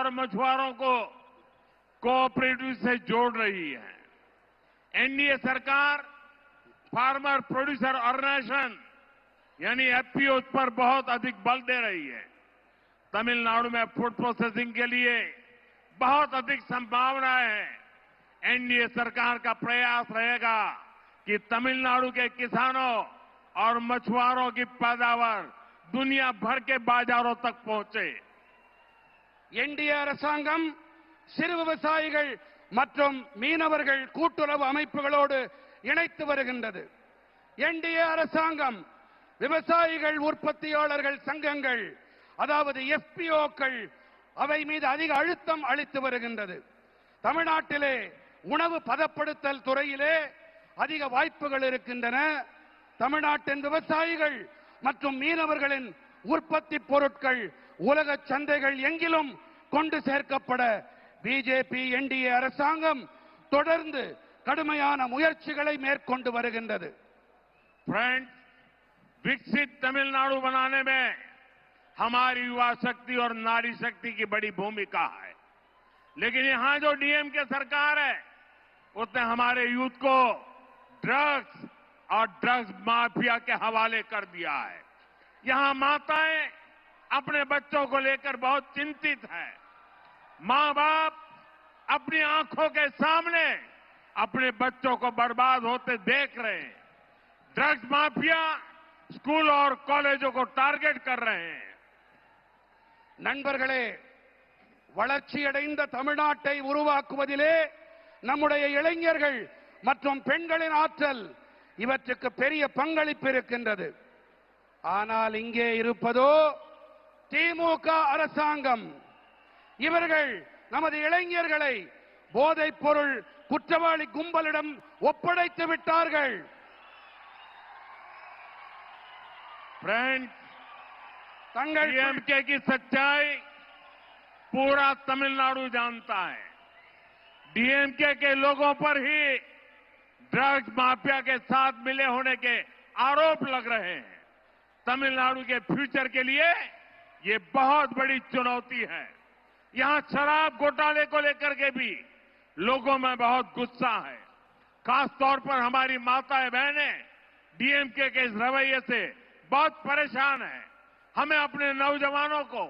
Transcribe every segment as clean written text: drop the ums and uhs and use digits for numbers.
और मछुआरों को कोऑपरेटिव से जोड़ रही है। एनडीए सरकार फार्मर प्रोड्यूसर ऑर्गेनाइजेशन यानी एफपीओ पर बहुत अधिक बल दे रही है। तमिलनाडु में फूड प्रोसेसिंग के लिए बहुत अधिक संभावनाएं हैं। एनडीए सरकार का प्रयास रहेगा कि तमिलनाडु के किसानों और मछुआरों की पैदावार दुनिया भर के बाजारों तक पहुंचे। என்டிஏ அரசாங்கம் சிறு விவசாயிகள் மற்றும் மீனவர்கள் கூட்டுறவு அமைப்புகளோடு இணைத்து வருகின்றது. என்டிஏ அரசாங்கம் விவசாயிகள் உற்பத்தியாளர்கள் சங்கங்கள் அதாவது எஃபிஓக்கள் அவை மீது அதிக அழுத்தம் அளித்து வருகின்றது. தமிழ்நாட்டிலே உணவு பதப்படுத்தல் துறையிலே அதிக வாய்ப்புகள் இருக்கின்றன. தமிழ்நாட்டின் விவசாயிகள் மற்றும் மீனவர்களின் உற்பத்தி பொருட்கள் உலக சந்தைகள் எங்கிலும் கொண்டு சேர்க்கப்பட பிஜேபி என்டிஏ அரசாங்கம் தொடர்ந்து கடுமையான முயற்சிகளை மேற்கொண்டு வருகின்றது. फ्रेंड्स, विकसित तमिलनाडु बनाने में हमारी युवा शक्ति और नारी शक्ति की बड़ी भूमिका है। लेकिन यहां जो डीएमके सरकार है उसने हमारे यूथ को ड्रग्स और ड्रग्स माफिया के हवाले कर दिया है। यहां माताएं अपने बच्चों को लेकर बहुत चिंतित है। मां बाप अपनी आंखों के सामने अपने बच्चों को बर्बाद होते देख रहे हैं। ड्रग्स माफिया स्कूल और कॉलेजों को टारगेट कर रहे हैं। நண்பர்களே, வளர்ச்சியடைந்த தமிழ்நாட்டை உருவாக்குவதிலே நம்முடைய இளைஞர்கள் மற்றும் பெண்களின் ஆற்றல் இவற்றுக்கு பெரிய பங்களிப்பு இருக்கின்றது. ஆனால் இங்கே இருப்பதோ திமுக அரசாங்கம். இவர்கள் நமது இளைஞர்களை போதைப் பொருள் குற்றவாளி கும்பலிடம் ஒப்படைத்து விட்டார்கள். फ्रेंड्स, डीएमके की सच्चाई पूरा तमिलनाडु जानता है। डीएमके के लोगों पर ही ड्रग्स माफिया के साथ मिले होने के आरोप लग रहे हैं। तमिलनाडु के फ्यूचर के लिए ये बहुत बड़ी चुनौती है। यहां शराब घोटाले को लेकर के भी लोगों में बहुत गुस्सा है। खासतौर पर हमारी माताएं बहनें डीएमके के इस रवैये से बहुत परेशान है। हमें अपने नौजवानों को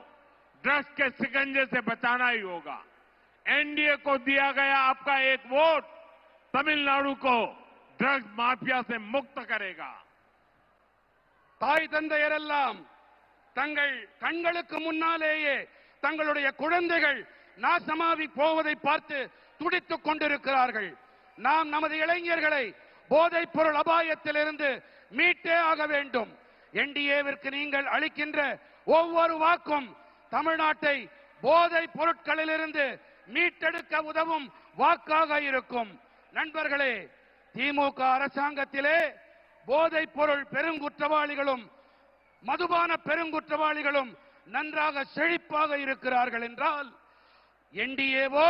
ड्रग्स के शिकंजे से बचाना ही होगा। एनडीए को दिया गया आपका एक वोट तमिलनाडु को ड्रग्स माफिया से मुक्त करेगा। தாய் தந்தையரெல்லாம் தங்கள் கண்களுக்கு முன்னாலேயே தங்களுடைய குழந்தைகள் நாசமாகி போவதை பார்த்து துடித்துக் கொண்டிருக்கிறார்கள். நாம் நமது இளைஞர்களை போதைப் பொருள் அபாயத்திலிருந்து மீட்டே ஆக வேண்டும். என்டிஏவிற்கு நீங்கள் அளிக்கின்ற ஒவ்வொரு வாக்கும் தமிழ்நாட்டை போதைப் பொருட்களிலிருந்து மீட்டெடுக்க உதவும் வாக்காக இருக்கும். நண்பர்களே, திமுக அரசாங்கத்திலே போதைப் பொருள் பெருங்குற்றவாளிகளும் மதுபான பெருங்குற்றவாளிகளும் நன்றாக செழிப்பாக இருக்கிறார்கள் என்றால் என்டிஏவோ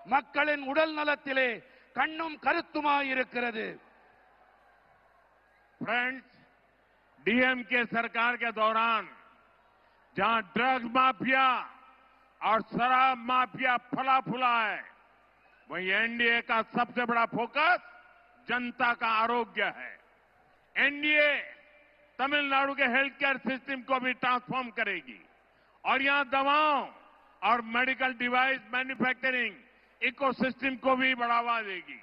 மக்களின் உடல் நலத்திலே கண்ணும் கருத்துமாயிருக்கிறது. फ्रेंड्स, डीएमके सरकार के दौरान जहां ड्रग्स माफिया और शराब माफिया फला फूला है, वहीं एनडीए का सबसे बड़ा फोकस जनता का आरोग्य है। एनडीए तमिलनाडु के हेल्थ केयर सिस्टम को भी ट्रांसफॉर्म करेगी और यहां दवाओं और मेडिकल डिवाइस मैन्युफैक्चरिंग इकोसिस्टम को भी बढ़ावा देगी।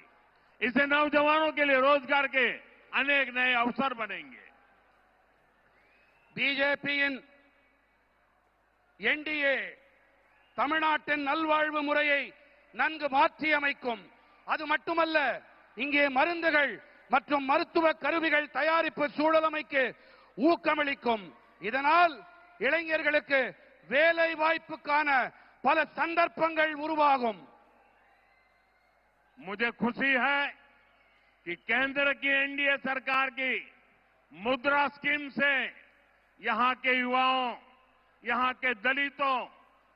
इससे नौजवानों के लिए रोजगार के अनेक नए अवसर बनेंगे। பிஜேபியின் என்டிஏ தமிழ்நாட்டின் நல்வாழ்வு முறையை நன்கு மாற்றியமைக்கும். அது மட்டுமல்ல, இங்கே மருந்துகள் மற்றும் மருத்துவ கருவிகள் தயாரிப்பு சூழலமைக்கு ஊக்கமளிக்கும். இதனால் இளைஞர்களுக்கு வேலை வாய்ப்புக்கான பல சந்தர்ப்பங்கள் உருவாகும். मुझे खुशी है कि केंद्र की एनडीए सरकार की मुद्रा स्कीम से यहां के युवाओं, यहां के दलितों,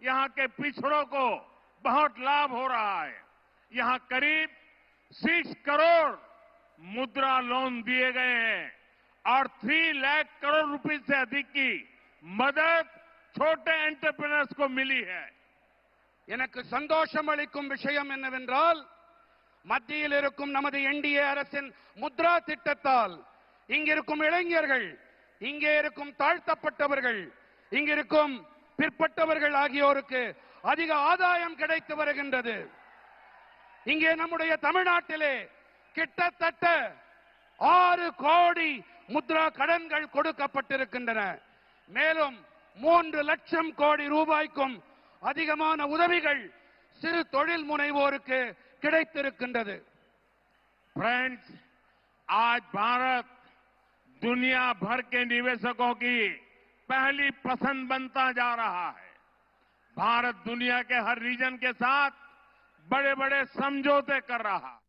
यहां के पिछड़ों को बहुत लाभ हो रहा है। यहां करीब 6 करोड़ मुद्रा लोन दिए गए हैं और 3 लाख करोड़ रुपए से अधिक की मदद छोटे एंटरप्रेन्योर्स को मिली है। எனக்கு சந்தோஷம் அளிக்கும் விஷயம் என்னவென்றால், மத்தியில் இருக்கும் நமது என்டிஏ அரசின் முத்ரா திட்டத்தால் இங்கிருக்கும் இளைஞர்கள், இங்கே இருக்கும் தாழ்த்தப்பட்டவர்கள், இங்கிருக்கும் பிற்பட்டவர்கள் ஆகியோருக்கு அதிக ஆதாயம் கிடைத்து வருகின்றது. இங்கே நம்முடைய தமிழ்நாட்டிலே கிட்டத்தட்ட 6 கோடி முத்ரா கடன்கள் கொடுக்கப்பட்டிருக்கின்றன. மேலும் 3 லட்சம் கோடி ரூபாய்க்கும் அதிகமான உதவிகள் சிறு தொழில் முனைவோருக்கு கிடைத்திருக்கின்றது. फ्रेंड्स, आज भारत दुनिया भर के निवेशकों की पहली पसंद बनता जा रहा है। भारत दुनिया के हर रीजन के साथ बड़े बड़े समझौते कर रहा है।